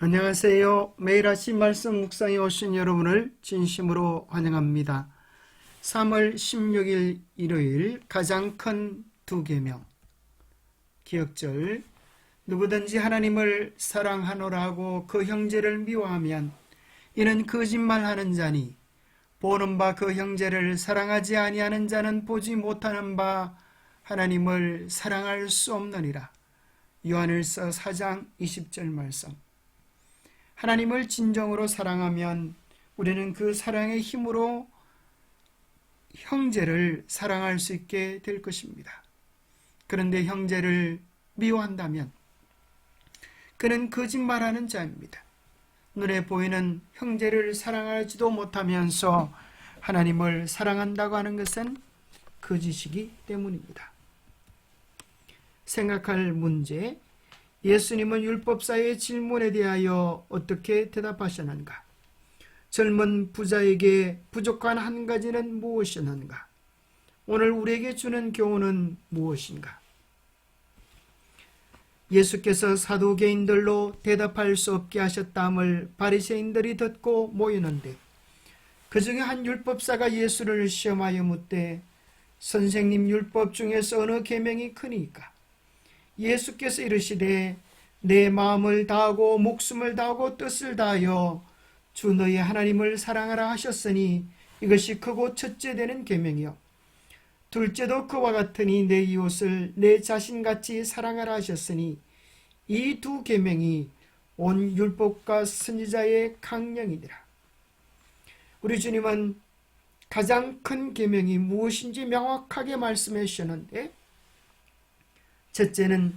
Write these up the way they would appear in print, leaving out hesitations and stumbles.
안녕하세요. 매일 아침 말씀 묵상에 오신 여러분을 진심으로 환영합니다. 3월 16일 일요일 가장 큰 두 계명. 기억절. 누구든지 하나님을 사랑하노라 하고 그 형제를 미워하면 이는 거짓말하는 자니 보는 바 그 형제를 사랑하지 아니하는 자는 보지 못하는 바 하나님을 사랑할 수 없느니라. 요한일서 4장 20절 말씀. 하나님을 진정으로 사랑하면 우리는 그 사랑의 힘으로 형제를 사랑할 수 있게 될 것입니다. 그런데 형제를 미워한다면 그는 거짓말하는 자입니다. 눈에 보이는 형제를 사랑하지도 못하면서 하나님을 사랑한다고 하는 것은 거짓이기 때문입니다. 생각할 문제. 예수님은 율법사의 질문에 대하여 어떻게 대답하셨는가? 젊은 부자에게 부족한 한 가지는 무엇이었는가? 오늘 우리에게 주는 교훈은 무엇인가? 예수께서 사두개인들로 대답할 수 없게 하셨다함을 바리새인들이 듣고 모이는데 그 중에 한 율법사가 예수를 시험하여 묻되 선생님, 율법 중에서 어느 계명이 크니까? 예수께서 이르시되 내 마음을 다하고 목숨을 다하고 뜻을 다하여 주 너희 하나님을 사랑하라 하셨으니 이것이 크고 첫째 되는 계명이요 둘째도 그와 같으니 내 이웃을 내 자신같이 사랑하라 하셨으니 이 두 계명이 온 율법과 선지자의 강령이니라. 우리 주님은 가장 큰 계명이 무엇인지 명확하게 말씀해 주셨는데 첫째는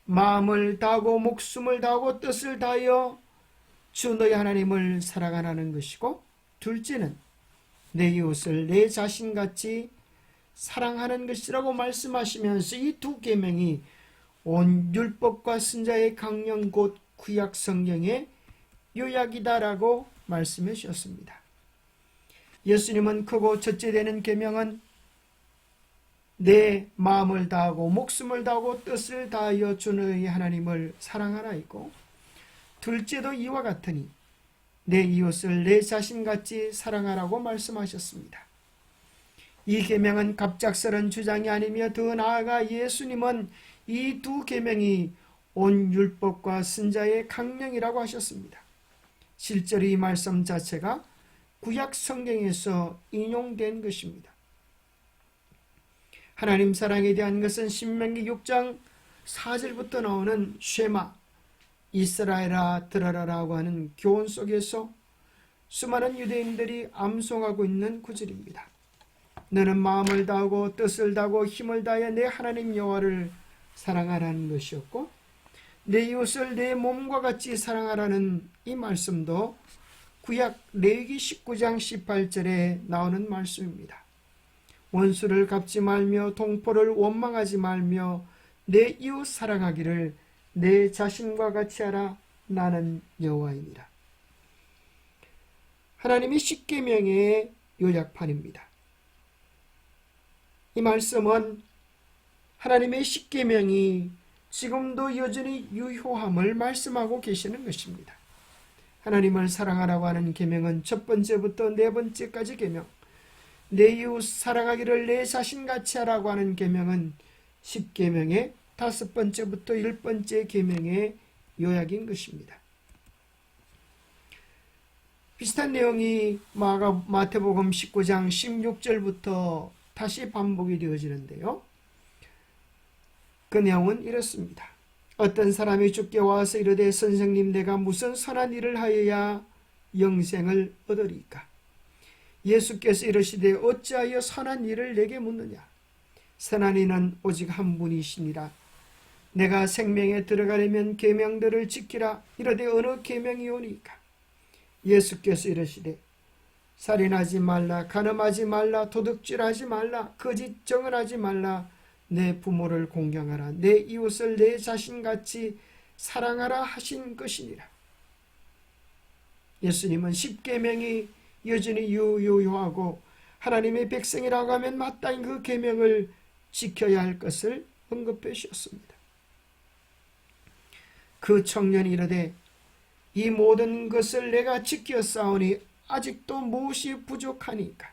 마음을 다하고 목숨을 다하고 뜻을 다하여 주 너희 하나님을 사랑하라는 것이고 둘째는 내 이웃을 내 자신같이 사랑하는 것이라고 말씀하시면서 이 두 계명이 온 율법과 선지자의 강령 곧 구약 성경의 요약이다라고 말씀해 주셨습니다. 예수님은 크고 첫째 되는 계명은 내 마음을 다하고 목숨을 다하고 뜻을 다하여 주 너희 하나님을 사랑하라 있고 둘째도 이와 같으니 내 이웃을 내 자신같이 사랑하라고 말씀하셨습니다. 이 계명은 갑작스런 주장이 아니며 더 나아가 예수님은 이 두 계명이 온 율법과 선지자의 강령이라고 하셨습니다. 실제로 이 말씀 자체가 구약 성경에서 인용된 것입니다. 하나님 사랑에 대한 것은 신명기 6장 4절부터 나오는 쉐마, 이스라엘아 들어라라고 하는 교훈 속에서 수많은 유대인들이 암송하고 있는 구절입니다. 너는 마음을 다하고 뜻을 다하고 힘을 다하여 내 하나님 여호와를 사랑하라는 것이었고 내 이웃을 내 몸과 같이 사랑하라는 이 말씀도 구약 레위기 19장 18절에 나오는 말씀입니다. 원수를 갚지 말며 동포를 원망하지 말며 내 이웃 사랑하기를 내 자신과 같이 하라. 나는 여호와이니라. 하나님의 십계명의 요약판입니다. 이 말씀은 하나님의 십계명이 지금도 여전히 유효함을 말씀하고 계시는 것입니다. 하나님을 사랑하라고 하는 계명은 첫 번째부터 네 번째까지 계명, 내 이웃 사랑하기를 내 자신같이 하라고 하는 계명은 10계명의 5번째부터 1번째 계명의 요약인 것입니다. 비슷한 내용이 마태복음 19장 16절부터 다시 반복이 되어지는데요. 그 내용은 이렇습니다. 어떤 사람이 주께 와서 이르되 선생님 내가 무슨 선한 일을 하여야 영생을 얻으리까? 예수께서 이르시되 어찌하여 선한 일을 내게 묻느냐? 선한 이는 오직 한 분이시니라. 내가 생명에 들어가려면 계명들을 지키라. 이르되 어느 계명이오니까? 예수께서 이르시되 살인하지 말라, 간음하지 말라, 도둑질하지 말라, 거짓 증언하지 말라, 내 부모를 공경하라, 내 이웃을 내 자신같이 사랑하라 하신 것이니라. 예수님은 10계명이 여전히 유효하고 하나님의 백성이라고 하면 마땅히 그 계명을 지켜야 할 것을 언급해 주셨습니다. 그 청년이 이르되 이 모든 것을 내가 지켜 싸우니 아직도 무엇이 부족하니까?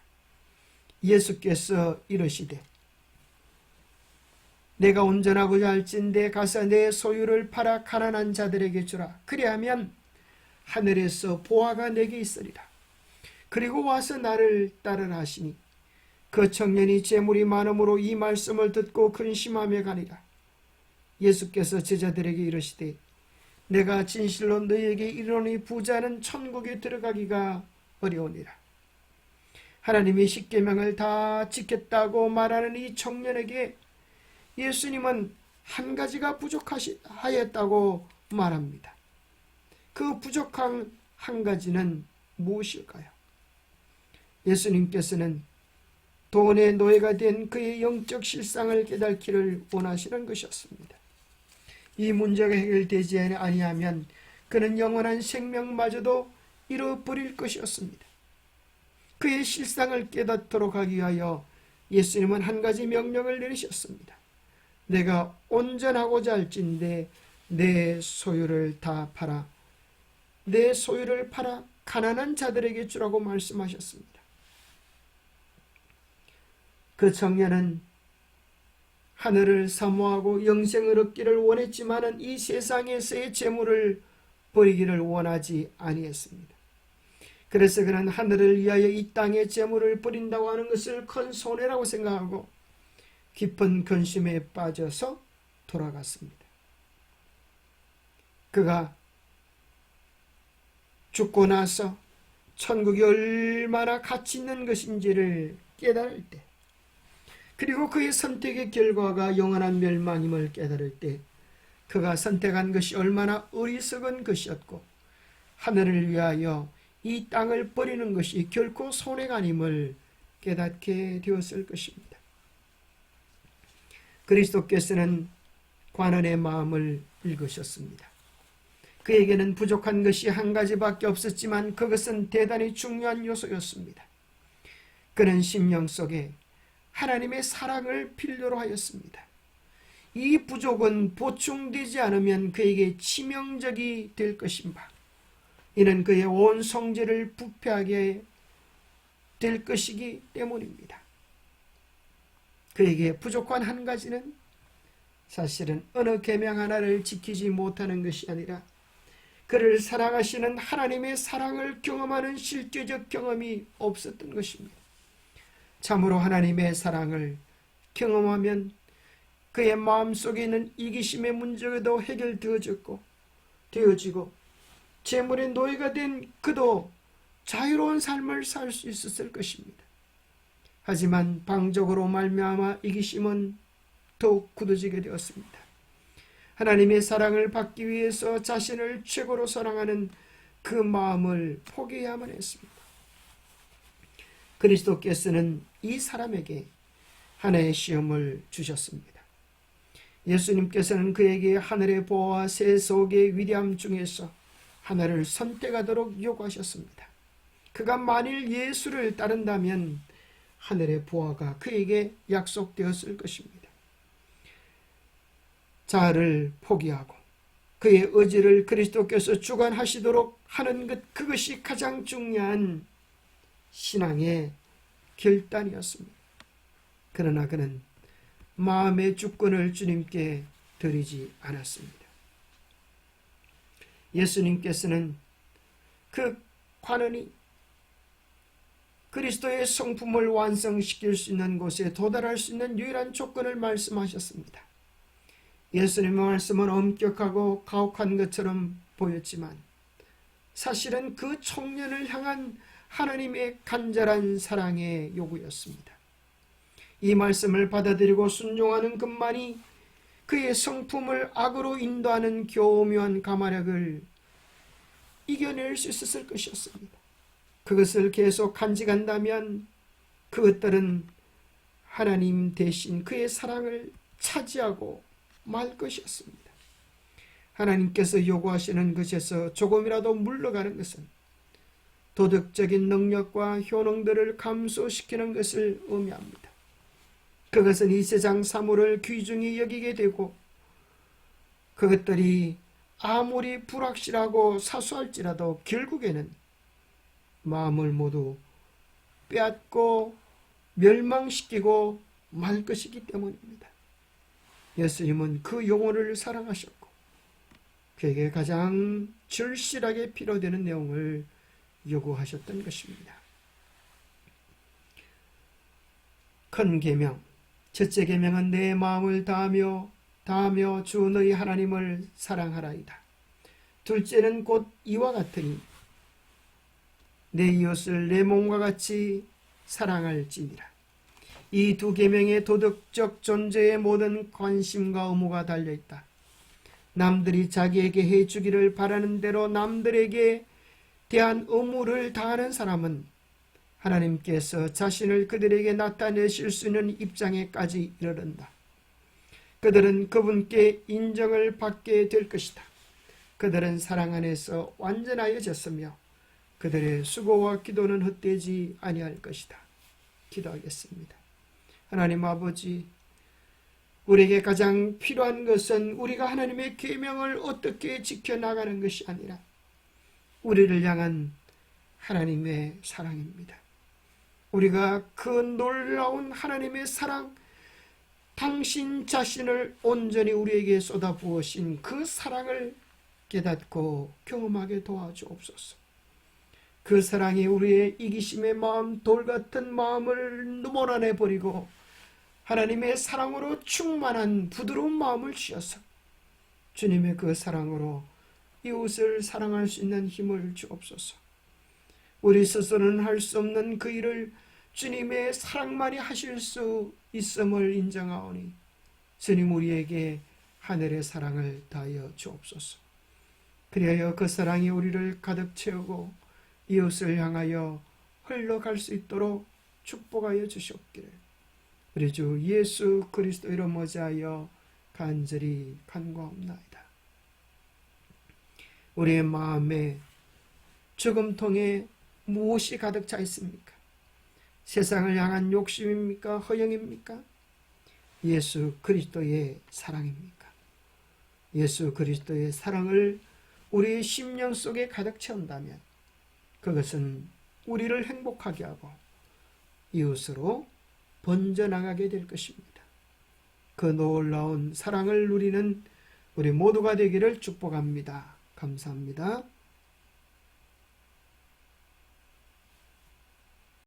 예수께서 이르시되 내가 온전하고자 할진대 가서 내 소유를 팔아 가난한 자들에게 주라. 그리하면 하늘에서 보화가 내게 있으리라. 그리고 와서 나를 따르라 하시니 그 청년이 재물이 많음으로 이 말씀을 듣고 근심하며 가니라. 예수께서 제자들에게 이르시되 내가 진실로 너희에게 이르노니 부자는 천국에 들어가기가 어려우니라. 하나님의 십계명을 다 지켰다고 말하는 이 청년에게 예수님은 한 가지가 부족하였다고 말합니다. 그 부족한 한 가지는 무엇일까요? 예수님께서는 돈의 노예가 된 그의 영적 실상을 깨닫기를 원하시는 것이었습니다. 이 문제가 해결되지 아니하면 그는 영원한 생명마저도 잃어버릴 것이었습니다. 그의 실상을 깨닫도록 하기 위하여 예수님은 한 가지 명령을 내리셨습니다. 내가 온전하고자 할진대 내 소유를 다 팔아 내 소유를 팔아 가난한 자들에게 주라고 말씀하셨습니다. 그 청년은 하늘을 사모하고 영생을 얻기를 원했지만은 이 세상에서의 재물을 버리기를 원하지 아니했습니다. 그래서 그는 하늘을 위하여 이 땅의 재물을 버린다고 하는 것을 큰 손해라고 생각하고 깊은 근심에 빠져서 돌아갔습니다. 그가 죽고 나서 천국이 얼마나 가치 있는 것인지를 깨달을 때, 그리고 그의 선택의 결과가 영원한 멸망임을 깨달을 때 그가 선택한 것이 얼마나 어리석은 것이었고 하늘을 위하여 이 땅을 버리는 것이 결코 손해가 아님을 깨닫게 되었을 것입니다. 그리스도께서는 관원의 마음을 읽으셨습니다. 그에게는 부족한 것이 한 가지밖에 없었지만 그것은 대단히 중요한 요소였습니다. 그는 심령 속에 하나님의 사랑을 필요로 하였습니다. 이 부족은 보충되지 않으면 그에게 치명적이 될 것인가. 이는 그의 온 성질을 부패하게 될 것이기 때문입니다. 그에게 부족한 한 가지는 사실은 어느 계명 하나를 지키지 못하는 것이 아니라 그를 사랑하시는 하나님의 사랑을 경험하는 실제적 경험이 없었던 것입니다. 참으로 하나님의 사랑을 경험하면 그의 마음속에 있는 이기심의 문제도 해결되어지고 재물의 노예가 된 그도 자유로운 삶을 살 수 있었을 것입니다. 하지만 방적으로 말미암아 이기심은 더욱 굳어지게 되었습니다. 하나님의 사랑을 받기 위해서 자신을 최고로 사랑하는 그 마음을 포기해야만 했습니다. 그리스도께서는 이 사람에게 하나의 시험을 주셨습니다. 예수님께서는 그에게 하늘의 보화와 세속의 위대함 중에서 하나를 선택하도록 요구하셨습니다. 그가 만일 예수를 따른다면 하늘의 보화가 그에게 약속되었을 것입니다. 자아를 포기하고 그의 의지를 그리스도께서 주관하시도록 하는 것, 그것이 가장 중요한 신앙의 결단이었습니다. 그러나 그는 마음의 주권을 주님께 드리지 않았습니다. 예수님께서는 그 관원이 그리스도의 성품을 완성시킬 수 있는 곳에 도달할 수 있는 유일한 조건을 말씀하셨습니다. 예수님의 말씀은 엄격하고 가혹한 것처럼 보였지만 사실은 그 청년을 향한 하나님의 간절한 사랑의 요구였습니다. 이 말씀을 받아들이고 순종하는 것만이 그의 성품을 악으로 인도하는 교묘한 가마력을 이겨낼 수 있었을 것이었습니다. 그것을 계속 간직한다면 그것들은 하나님 대신 그의 사랑을 차지하고 말 것이었습니다. 하나님께서 요구하시는 것에서 조금이라도 물러가는 것은 도덕적인 능력과 효능들을 감소시키는 것을 의미합니다. 그것은 이 세상 사물을 귀중히 여기게 되고 그것들이 아무리 불확실하고 사소할지라도 결국에는 마음을 모두 빼앗고 멸망시키고 말 것이기 때문입니다. 예수님은 그 영혼을 사랑하셨고 그에게 가장 절실하게 필요되는 내용을 요구하셨던 것입니다. 큰 계명, 첫째 계명은 내 마음을 다하며 주 너희 하나님을 사랑하라이다. 둘째는 곧 이와 같으니 내 이웃을 내 몸과 같이 사랑할지니라. 이 두 계명의 도덕적 존재의 모든 관심과 의무가 달려있다. 남들이 자기에게 해주기를 바라는 대로 남들에게 대한 의무를 다하는 사람은 하나님께서 자신을 그들에게 나타내실 수 있는 입장에까지 이르른다. 그들은 그분께 인정을 받게 될 것이다. 그들은 사랑 안에서 완전하여졌으며 그들의 수고와 기도는 헛되지 아니할 것이다. 기도하겠습니다. 하나님 아버지, 우리에게 가장 필요한 것은 우리가 하나님의 계명을 어떻게 지켜나가는 것이 아니라 우리를 향한 하나님의 사랑입니다. 우리가 그 놀라운 하나님의 사랑, 당신 자신을 온전히 우리에게 쏟아부으신 그 사랑을 깨닫고 경험하게 도와주옵소서. 그 사랑이 우리의 이기심의 마음, 돌같은 마음을 몰아내버리고 하나님의 사랑으로 충만한 부드러운 마음을 주셔서 주님의 그 사랑으로 이웃을 사랑할 수 있는 힘을 주옵소서. 우리 스스로는 할 수 없는 그 일을 주님의 사랑만이 하실 수 있음을 인정하오니 주님 우리에게 하늘의 사랑을 다하여 주옵소서. 그리하여 그 사랑이 우리를 가득 채우고 이웃을 향하여 흘러갈 수 있도록 축복하여 주시옵기를 우리 주 예수 그리스도 이름 모자하여 간절히 간구하옵나이다. 우리의 마음에 저금통에 무엇이 가득 차 있습니까? 세상을 향한 욕심입니까? 허영입니까? 예수 그리스도의 사랑입니까? 예수 그리스도의 사랑을 우리의 심령 속에 가득 채운다면 그것은 우리를 행복하게 하고 이웃으로 번져나가게 될 것입니다. 그 놀라운 사랑을 누리는 우리 모두가 되기를 축복합니다. 감사합니다.